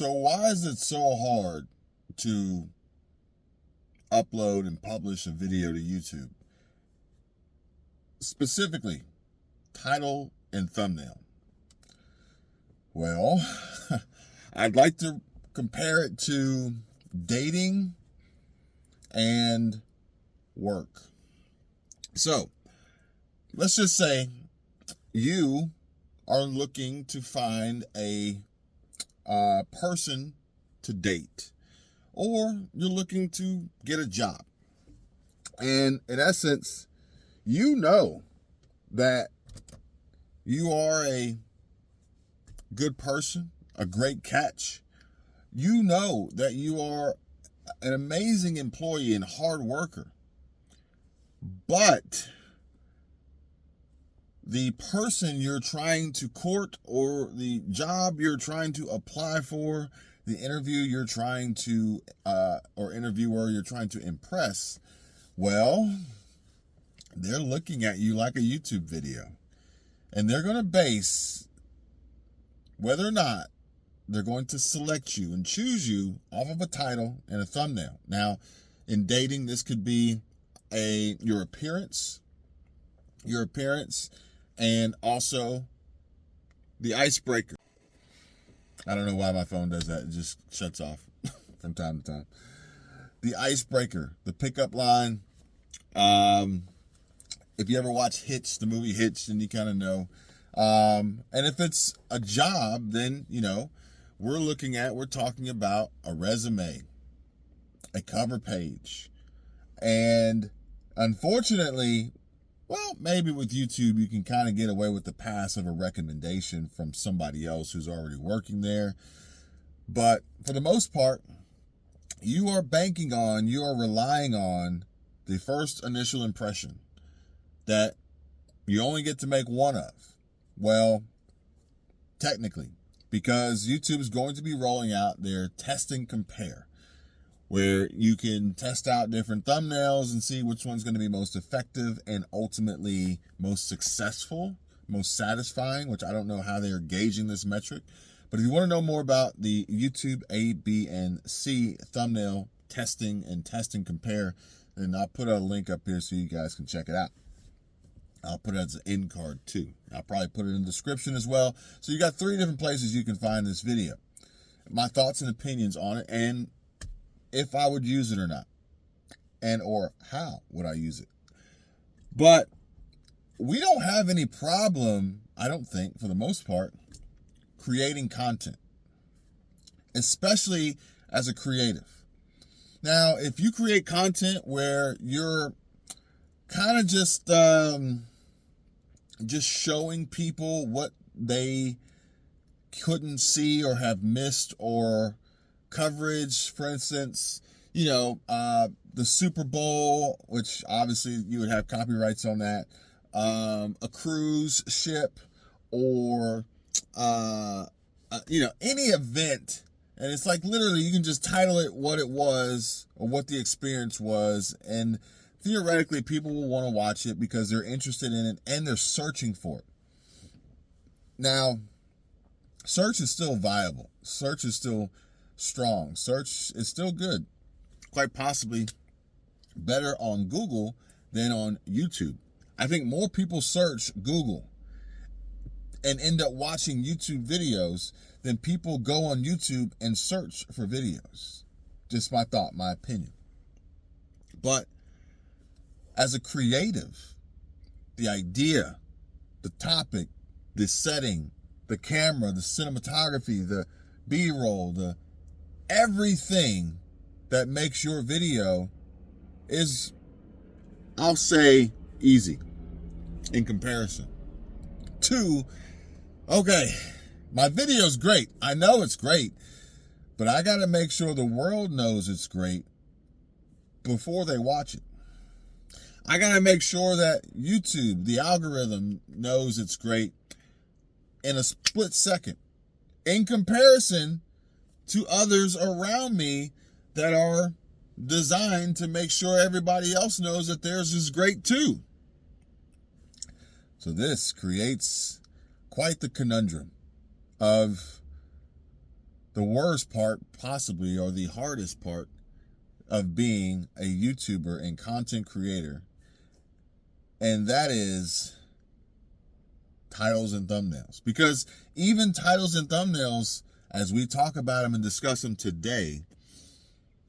So why is it so hard to upload and publish a video to YouTube? Specifically, title and thumbnail. Well, I'd like to compare it to dating and work. So, let's just say you are looking to find a person to date, or you're looking to get a job. And in essence, you know that you are a good person, a great catch. You know that you are an amazing employee and hard worker. But the person you're trying to court, or the job you're trying to apply for, the interview you're trying to, or interviewer you're trying to impress, well, they're looking at you like a YouTube video. And they're going to base whether or not they're going to select you and choose you off of a title and a thumbnail. Now, in dating, this could be your appearance, and also the icebreaker. I don't know why my phone does that. It just shuts off from time to time. The icebreaker, the pickup line. If you ever watch Hitch, the movie Hitch, then you kind of know. And if it's a job, then, we're talking about a resume, a cover page. And unfortunately, well, maybe with YouTube, you can kind of get away with the pass of a recommendation from somebody else who's already working there. But for the most part, you are relying on the first initial impression that you only get to make one of. Well, technically, because YouTube is going to be rolling out their test and compare, where you can test out different thumbnails and see which one's going to be most effective and ultimately most successful, most satisfying, which I don't know how they're gauging this metric. But if you want to know more about the YouTube A, B, and C thumbnail testing and test and compare, then I'll put a link up here so you guys can check it out. I'll put it as an end card too. I'll probably put it in the description as well. So you got 3 different places you can find this video. My thoughts and opinions on it, and if I would use it or not, and or how would I use it. But we don't have any problem, I don't think, for the most part, creating content, especially as a creative. Now, if you create content where you're kind of just showing people what they couldn't see or have missed, or coverage, for instance, the Super Bowl, which obviously you would have copyrights on that, a cruise ship, or any event, and it's like literally you can just title it what it was or what the experience was, and theoretically people will want to watch it because they're interested in it and they're searching for it. Now, search is still viable. Search is still strong. Search is still good. Quite possibly better on Google than on YouTube. I think more people search Google and end up watching YouTube videos than people go on YouTube and search for videos. Just my thought, my opinion. But as a creative, the idea, the topic, the setting, the camera, the cinematography, the B-roll, the everything that makes your video is, I'll say, easy in comparison to, okay, my video's great. I know it's great, but I got to make sure the world knows it's great before they watch it. I got to make sure that YouTube, the algorithm, knows it's great in a split second in comparison to others around me that are designed to make sure everybody else knows that theirs is great too. So this creates quite the conundrum of the worst part, possibly, or the hardest part of being a YouTuber and content creator, and that is titles and thumbnails. Because even titles and thumbnails, as we talk about them and discuss them today,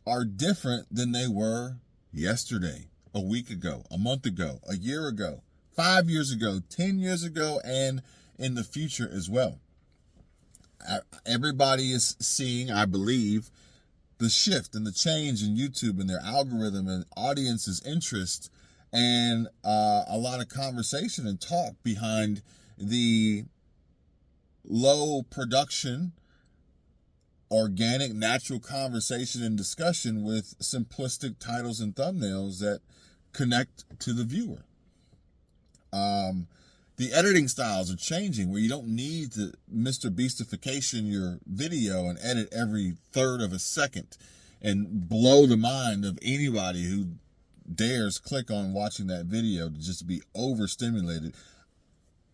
are different than they were yesterday, a week ago, a month ago, a year ago, 5 years ago, 10 years ago, and in the future as well. Everybody is seeing, I believe, the shift and the change in YouTube and their algorithm and audience's interest, and a lot of conversation and talk behind the low production, organic, natural conversation and discussion with simplistic titles and thumbnails that connect to the viewer. The editing styles are changing, where you don't need to Mr. Beastification your video and edit every third of a second and blow the mind of anybody who dares click on watching that video to just be overstimulated.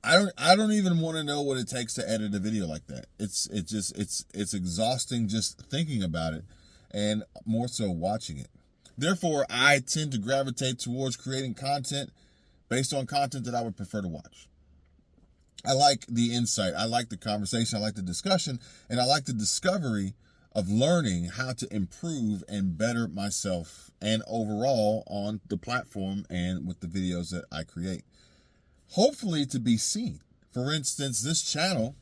I don't even want to know what it takes to edit a video like that. It's exhausting just thinking about it, and more so watching it. Therefore, I tend to gravitate towards creating content based on content that I would prefer to watch. I like the insight, I like the conversation, I like the discussion, and I like the discovery of learning how to improve and better myself and overall on the platform and with the videos that I create. Hopefully to be seen. For instance, this channel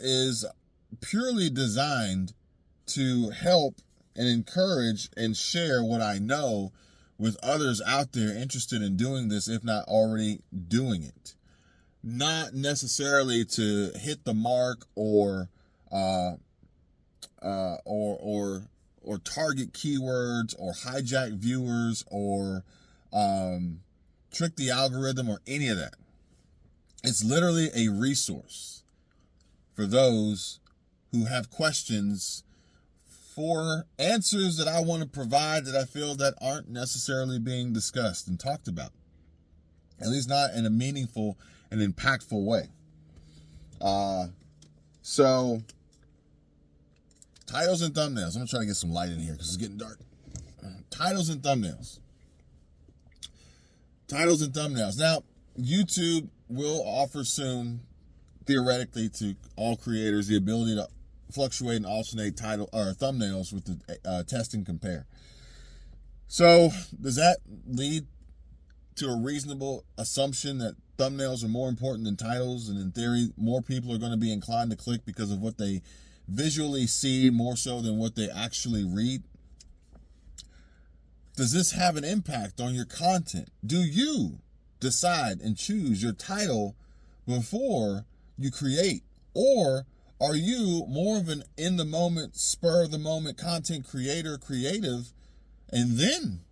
is purely designed to help and encourage and share what I know with others out there interested in doing this, if not already doing it. Not necessarily to hit the mark or target keywords or hijack viewers or trick the algorithm or any of that. It's literally a resource for those who have questions for answers that I want to provide that I feel that aren't necessarily being discussed and talked about. At least not in a meaningful and impactful way. So, titles and thumbnails. I'm going to try to get some light in here because it's getting dark. Titles and thumbnails. Titles and thumbnails. Now, YouTube will offer soon, theoretically, to all creators the ability to fluctuate and alternate title or thumbnails with the test and compare. So does that lead to a reasonable assumption that thumbnails are more important than titles, and in theory more people are going to be inclined to click because of what they visually see more so than what they actually read? Does this have an impact on your content? Do you decide and choose your title before you create, or are you more of an in-the-moment, spur-of-the-moment content creative, and then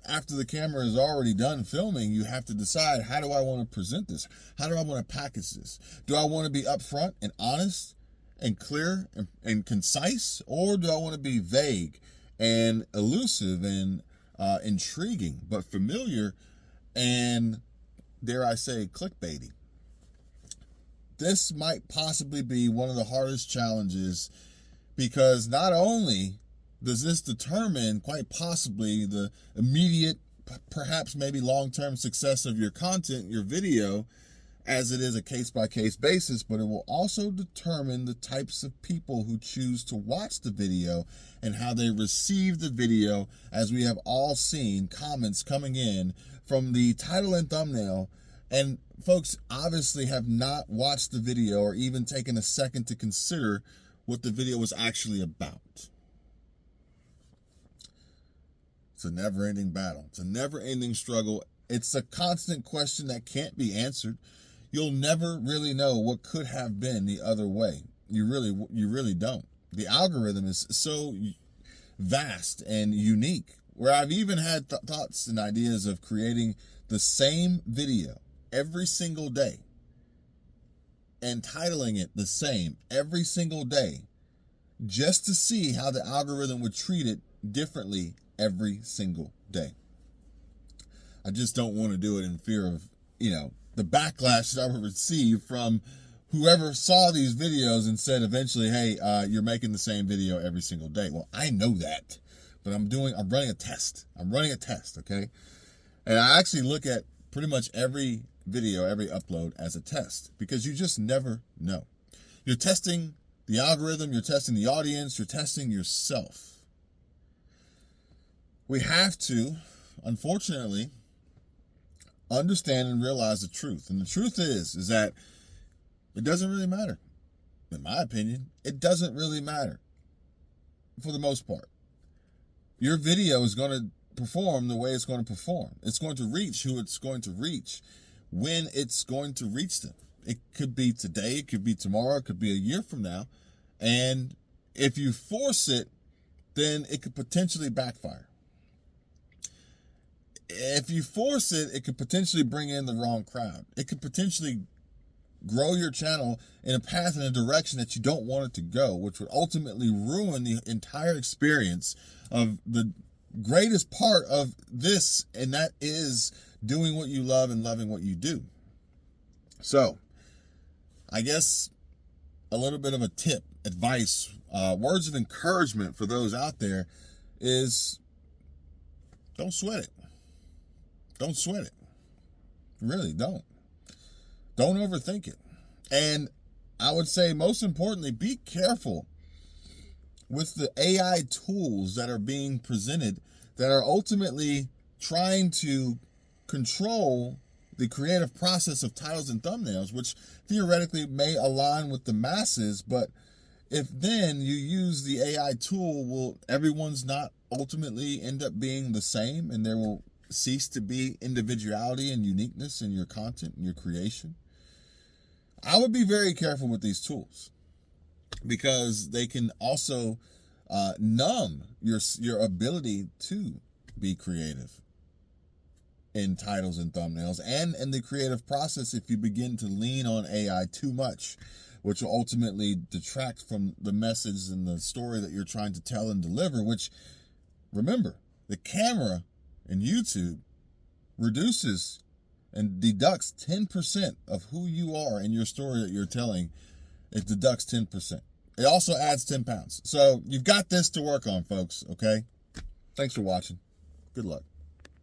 after the camera is already done filming, you have to decide, how do I want to present this? How do I want to package this? Do I want to be upfront and honest and clear and concise, or do I want to be vague and elusive and intriguing but familiar and, dare I say, clickbaity? This might possibly be one of the hardest challenges, because not only does this determine quite possibly the immediate, perhaps maybe long-term success of your content, your video, as it is a case-by-case basis, but it will also determine the types of people who choose to watch the video and how they receive the video, as we have all seen comments coming in from the title and thumbnail. And folks obviously have not watched the video or even taken a second to consider what the video was actually about. It's a never-ending battle. It's a never-ending struggle. It's a constant question that can't be answered. You'll never really know what could have been the other way. You really don't. The algorithm is so vast and unique, where I've even had thoughts and ideas of creating the same video every single day and titling it the same every single day, just to see how the algorithm would treat it differently every single day. I just don't want to do it in fear of, the backlash that I would receive from whoever saw these videos and said eventually, hey, you're making the same video every single day. Well, I know that, but I'm running a test. I'm running a test, okay? And I actually look at pretty much every video, every upload as a test, because you just never know. You're testing the algorithm, you're testing the audience, you're testing yourself. We have to, unfortunately, understand and realize the truth. And the truth is that it doesn't really matter. In my opinion, it doesn't really matter for the most part. Your video is going to perform the way it's going to perform. It's going to reach who it's going to reach when it's going to reach them. It could be today, it could be tomorrow, it could be a year from now. And if you force it, then it could potentially backfire. If you force it, it could potentially bring in the wrong crowd. It could potentially grow your channel in a path, in a direction that you don't want it to go, which would ultimately ruin the entire experience of the greatest part of this, and that is doing what you love and loving what you do. So, I guess a little bit of a tip, advice, words of encouragement for those out there is don't sweat it. Don't sweat it. Really, don't. Don't overthink it. And I would say most importantly, be careful with the AI tools that are being presented that are ultimately trying to control the creative process of titles and thumbnails, which theoretically may align with the masses, but if then you use the AI tool, will everyone's not ultimately end up being the same, and there will cease to be individuality and uniqueness in your content and your creation? I would be very careful with these tools, because they can also numb your ability to be creative in titles and thumbnails and in the creative process if you begin to lean on AI too much, which will ultimately detract from the message and the story that you're trying to tell and deliver, which, remember, the camera in YouTube reduces and deducts 10% of who you are in your story that you're telling. It deducts 10%. It also adds 10 pounds. So you've got this to work on, folks, okay? Thanks for watching. Good luck.